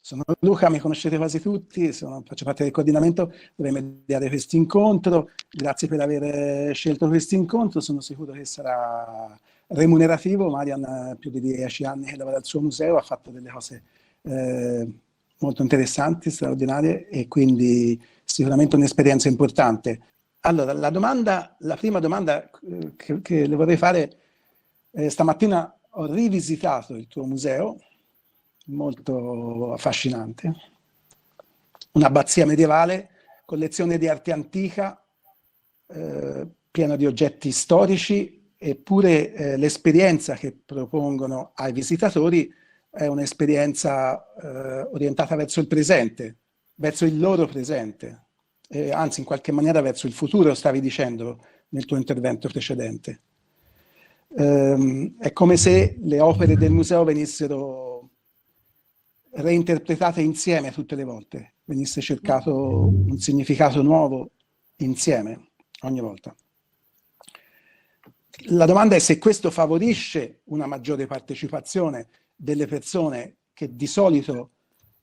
Sono Luca, mi conoscete quasi tutti, faccio parte del coordinamento dove mediare questo incontro. Grazie per aver scelto questo incontro, sono sicuro che sarà remunerativo. Marjan, più di 10 anni che lavora al suo museo, ha fatto delle cose molto interessanti, straordinarie, e quindi sicuramente un'esperienza importante. Allora, la prima domanda che le vorrei fare, stamattina ho rivisitato il tuo museo, molto affascinante, un'abbazia medievale, collezione di arte antica, piena di oggetti storici, eppure l'esperienza che propongono ai visitatori è un'esperienza orientata verso il presente, verso il loro presente, anzi in qualche maniera verso il futuro, stavi dicendo nel tuo intervento precedente. È come se le opere del museo venissero reinterpretate insieme tutte le volte, venisse cercato un significato nuovo insieme ogni volta. La domanda è se questo favorisce una maggiore partecipazione delle persone che di solito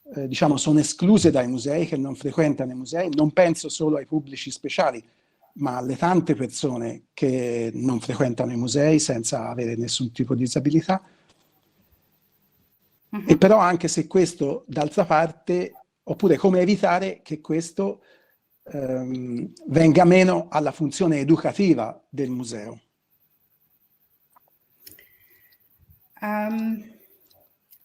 diciamo, sono escluse dai musei, che non frequentano i musei. Non penso solo ai pubblici speciali, ma alle tante persone che non frequentano i musei senza avere nessun tipo di disabilità. E però anche se questo, d'altra parte, oppure come evitare che questo venga meno alla funzione educativa del museo.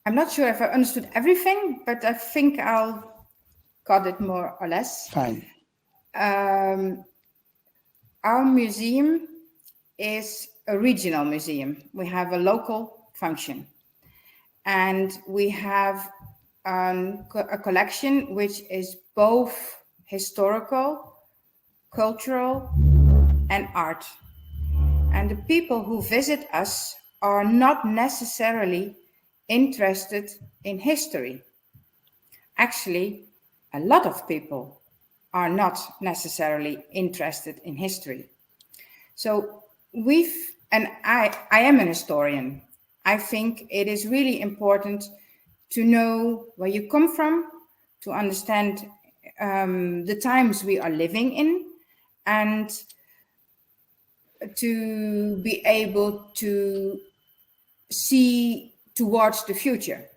I'm not sure if I understood everything, but I think I'll got it more or less. Fine. Our museum is a regional museum. We have a local function. And we have a collection which is both historical, cultural, and art. And the people who visit us are not necessarily interested in history. Actually, a lot of people are not necessarily interested in history. So I am an historian. I think it is really important to know where you come from, to understand the times we are living in, and to be able to see towards the future.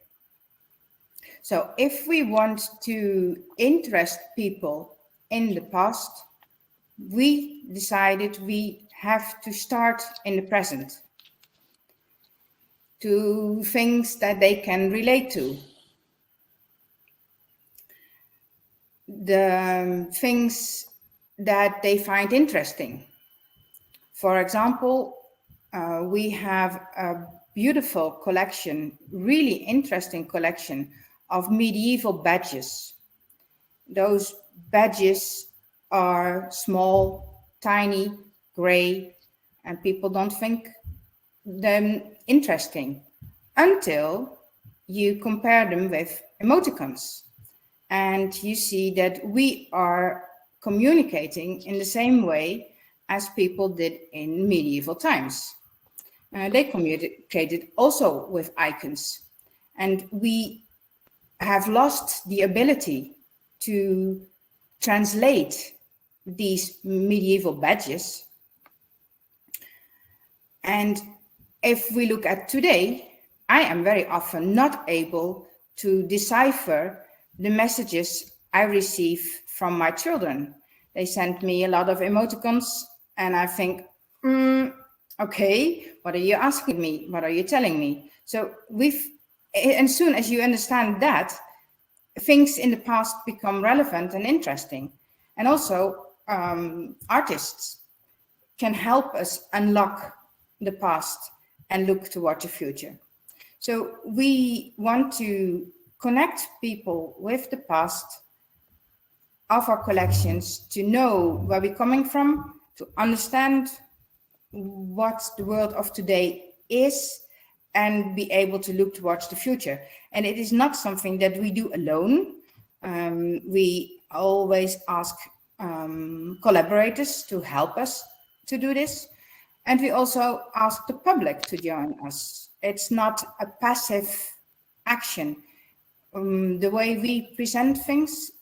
So if we want to interest people in the past, we decided we have to start in the present, to things that they can relate to. The things that they find interesting. For example, we have a beautiful collection, really interesting collection of medieval badges. Those badges are small, tiny, gray, and people don't think them interesting until you compare them with emoticons. And you see that we are communicating in the same way as people did in medieval times. They communicated also with icons. And we have lost the ability to translate these medieval badges. And if we look at today, I am very often not able to decipher the messages I receive from my children. They send me a lot of emoticons and I think, okay, what are you asking me? What are you telling me? So as soon as you understand that, things in the past become relevant and interesting. And also artists can help us unlock the past and look toward the future. So we want to connect people with the past of our collections, to know where we're coming from, to understand what the world of today is, and be able to look towards the future. And it is not something that we do alone. We always ask collaborators to help us to do this. And we also ask the public to join us. It's not a passive action. the way we present things,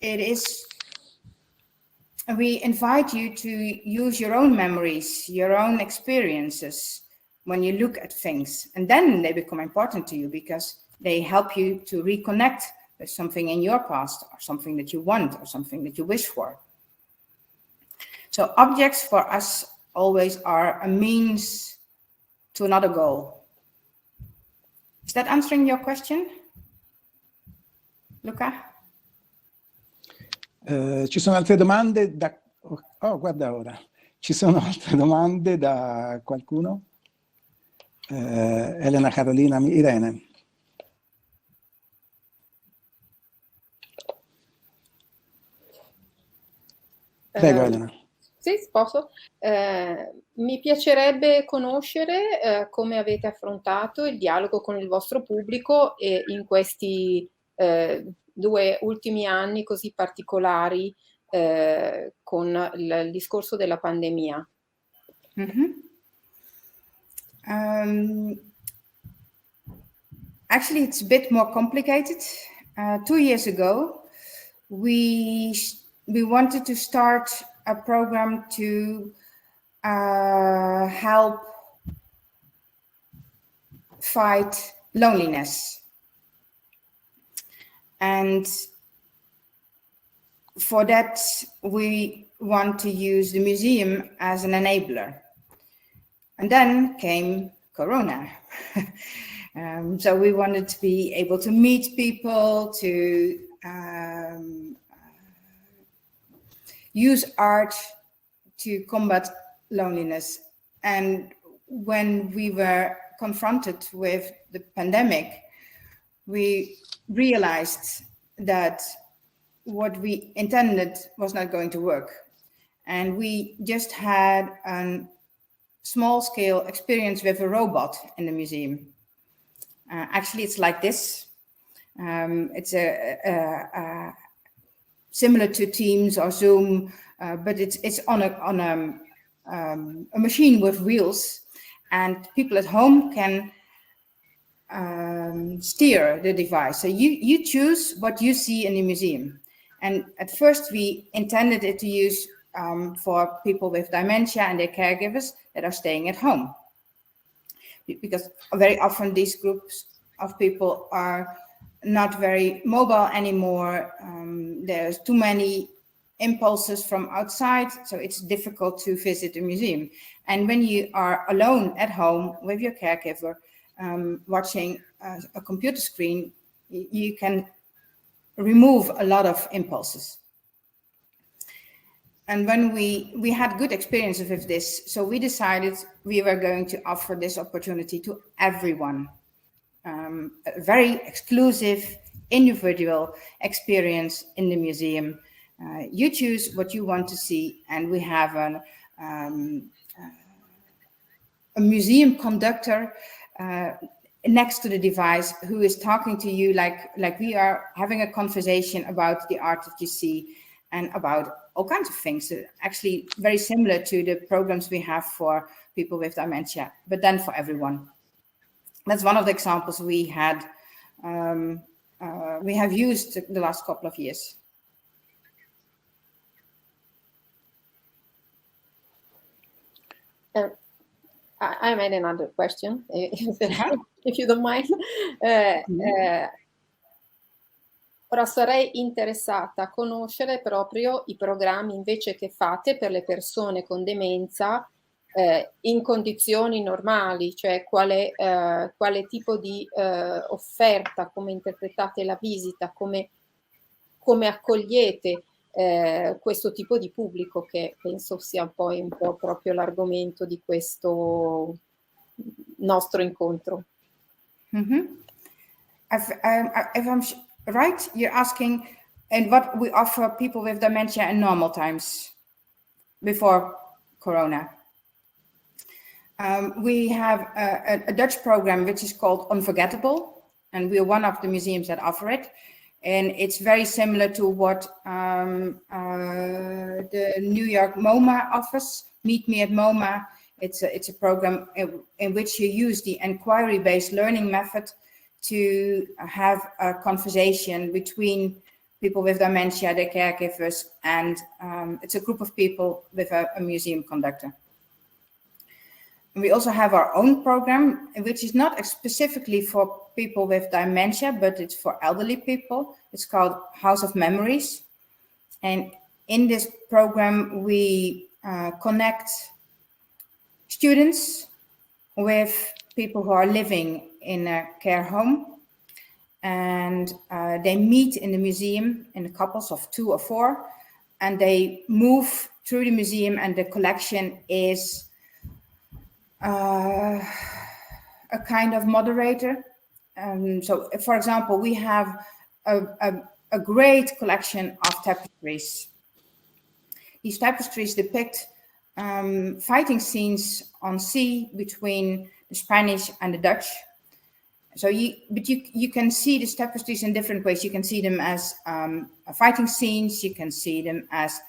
we invite you to use your own memories, your own experiences when you look at things, and then they become important to you because they help you to reconnect with something in your past, or something that you want, or something that you wish for. So objects for us always are a means to another goal. Is that answering your question, Luca? Ci sono altre domande da... Oh, guarda ora. Ci sono altre domande da qualcuno? Elena, Carolina, Irene. Prego, Elena. Sì, posso. Mi piacerebbe conoscere come avete affrontato il dialogo con il vostro pubblico e in questi 2 ultimi anni così particolari con il discorso della pandemia. Actually, it's a bit more complicated. 2 years ago, we wanted to start a program to help fight loneliness. And for that, we want to use the museum as an enabler. And then came Corona. So we wanted to be able to meet people, to use art to combat loneliness. And when we were confronted with the pandemic, we realized that what we intended was not going to work. And we just had a small-scale experience with a robot in the museum. Actually, it's like this. It's similar to Teams or Zoom, but it's on a machine with wheels, and people at home can steer the device. So you choose what you see in the museum. And at first we intended it to use for people with dementia and their caregivers that are staying at home. Because very often these groups of people are not very mobile anymore. There's too many impulses from outside, so it's difficult to visit a museum. And when you are alone at home with your caregiver, watching a computer screen, you can remove a lot of impulses. And when we had good experiences with this, so we decided we were going to offer this opportunity to everyone. A very exclusive, individual experience in the museum. You choose what you want to see, and we have a museum conductor next to the device who is talking to you like we are having a conversation about the art that you see and about all kinds of things. Actually very similar to the programs we have for people with dementia, but then for everyone. That's one of the examples we have used the last couple of years. I made another question, if you don't mind. Ora sarei interessata a conoscere proprio i programmi invece che fate per le persone con demenza in condizioni normali, cioè quale tipo di offerta, come interpretate la visita, come accogliete questo tipo di pubblico, che penso sia poi un po' proprio l'argomento di questo nostro incontro. If I'm right, you're asking and what we offer people with dementia in normal times before Corona. We have a Dutch program which is called Unforgettable, and we are one of the museums that offer it. And it's very similar to what the New York MoMA offers, Meet Me at MoMA. It's a program in which you use the inquiry-based learning method to have a conversation between people with dementia, their caregivers, and it's a group of people with a museum conductor. And we also have our own program, which is not specifically for people with dementia, but it's for elderly people. It's called House of Memories. And in this program, we connect students with people who are living in a care home, and they meet in the museum in couples of 2 or 4, and they move through the museum, and the collection is a kind of moderator. So, for example, we have a great collection of tapestries. These tapestries depict fighting scenes on sea between the Spanish and the Dutch. So you can see these tapestries in different ways. You can see them as fighting scenes. You can see them as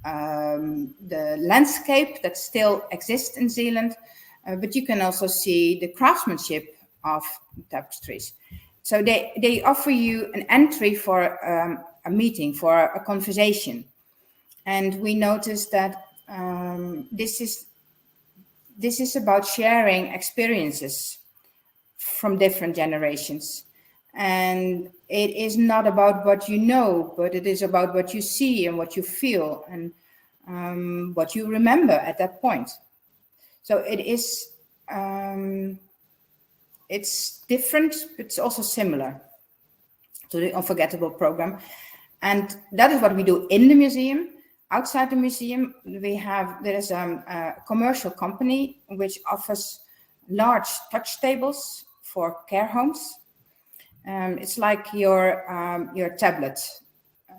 the landscape that still exists in Zealand. But you can also see the craftsmanship of tapestries. So they offer you an entry for a meeting, for a conversation. And we noticed that this is about sharing experiences from different generations. And it is not about what you know, but it is about what you see and what you feel and what you remember at that point. So it is, it's different, but it's also similar to the Unforgettable program. And that is what we do in the museum. Outside the museum, there is a commercial company which offers large touch tables for care homes. It's like your tablet.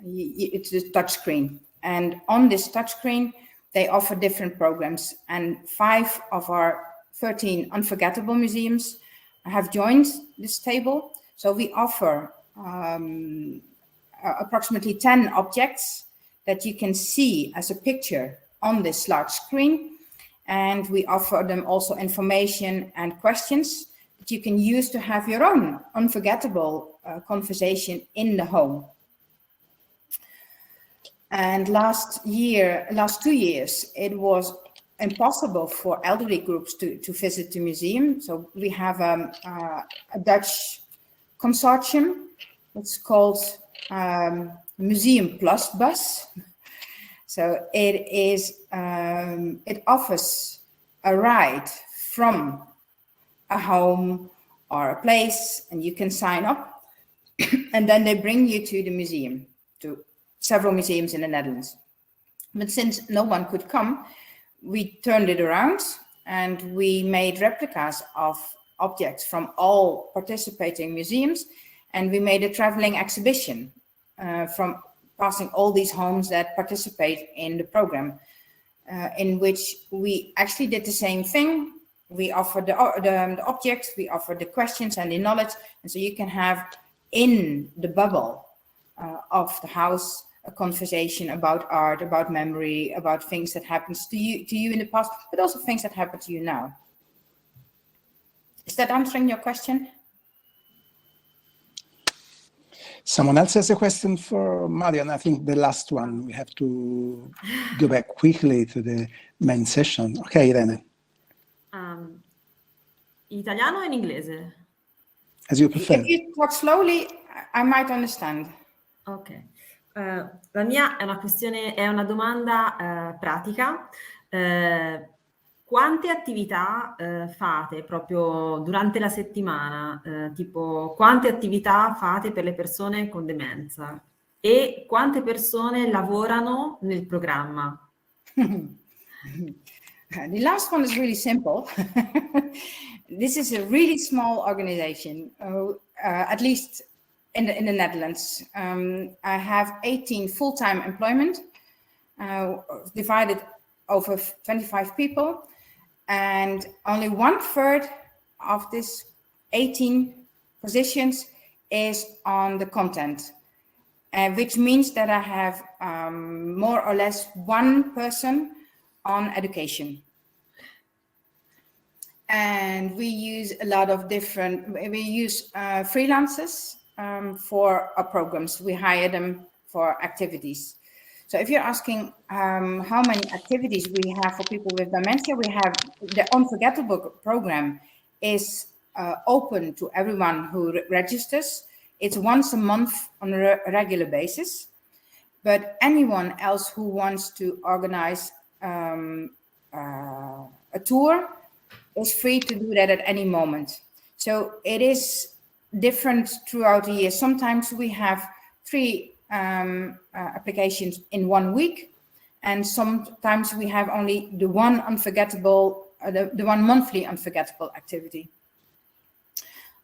It's a touch screen. And on this touch screen, they offer different programs. And 5 of our 13 Unforgettable museums have joined this table. So we offer approximately 10 objects that you can see as a picture on this large screen. And we offer them also information and questions that you can use to have your own unforgettable conversation in the home. And last 2 years, it was impossible for elderly groups to visit the museum. So we have a Dutch consortium. It's called Museum Plus Bus. So it offers a ride from a home or a place, and you can sign up, and then they bring you to the museum, to several museums in the Netherlands. But since no one could come, we turned it around and we made replicas of objects from all participating museums, and we made a traveling exhibition from passing all these homes that participate in the program, in which we actually did the same thing. We offered the objects, we offered the questions and the knowledge, and so you can have in the bubble of the house a conversation about art, about memory, about things that happens to you in the past, but also things that happen to you now. Is that answering your question? Someone else has a question for Marjan. I think the last one. We have to go back quickly to the main session. Okay, Irene. Italiano o in inglese? As you prefer. If you talk slowly, I might understand. Ok. La mia è una domanda pratica. Quante attività fate proprio durante la settimana? Tipo, quante attività fate per le persone con demenza? E quante persone lavorano nel programma? The last one is really simple. This is a really small organization, at least in the Netherlands. I have 18 full-time employment, divided over 25 people, and only 1/3 of this 18 positions is on the content, which means that I have more or less 1 person on education. And we use a lot of we use freelancers for our programs. We hire them for activities. So if you're asking how many activities we have for people with dementia, we have the Unforgettable program is open to everyone who registers. It's once a month on a regular basis. But anyone else who wants to organize a tour is free to do that at any moment. So it is different throughout the year. Sometimes we have 3 applications in 1 week, and sometimes we have only the one unforgettable, the one monthly unforgettable activity.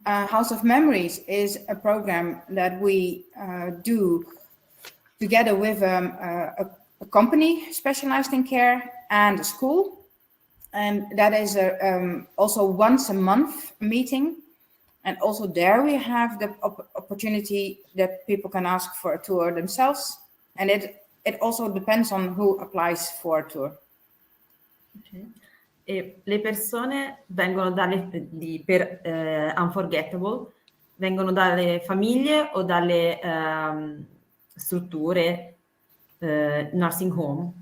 House of Memories is a program that we do together with a company specialized in care and a school. And that is also once a month meeting. And also there we have the opportunity that people can ask for a tour themselves. And it also depends on who applies for a tour. Okay. E le persone vengono per Unforgettable, vengono dalle famiglie o dalle strutture, nursing home?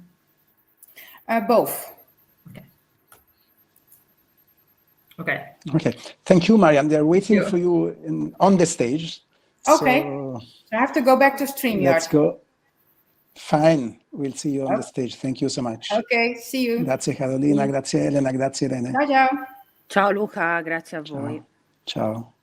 Both. Okay. Thank you, Marjan. They're waiting for you on the stage. Okay. So I have to go back to StreamYard. Let's go. Fine. We'll see you on the stage. Thank you so much. Okay, see you. Grazie Carolina, grazie Elena, grazie Irene. Ciao ciao. Ciao Luca, grazie a voi. Ciao.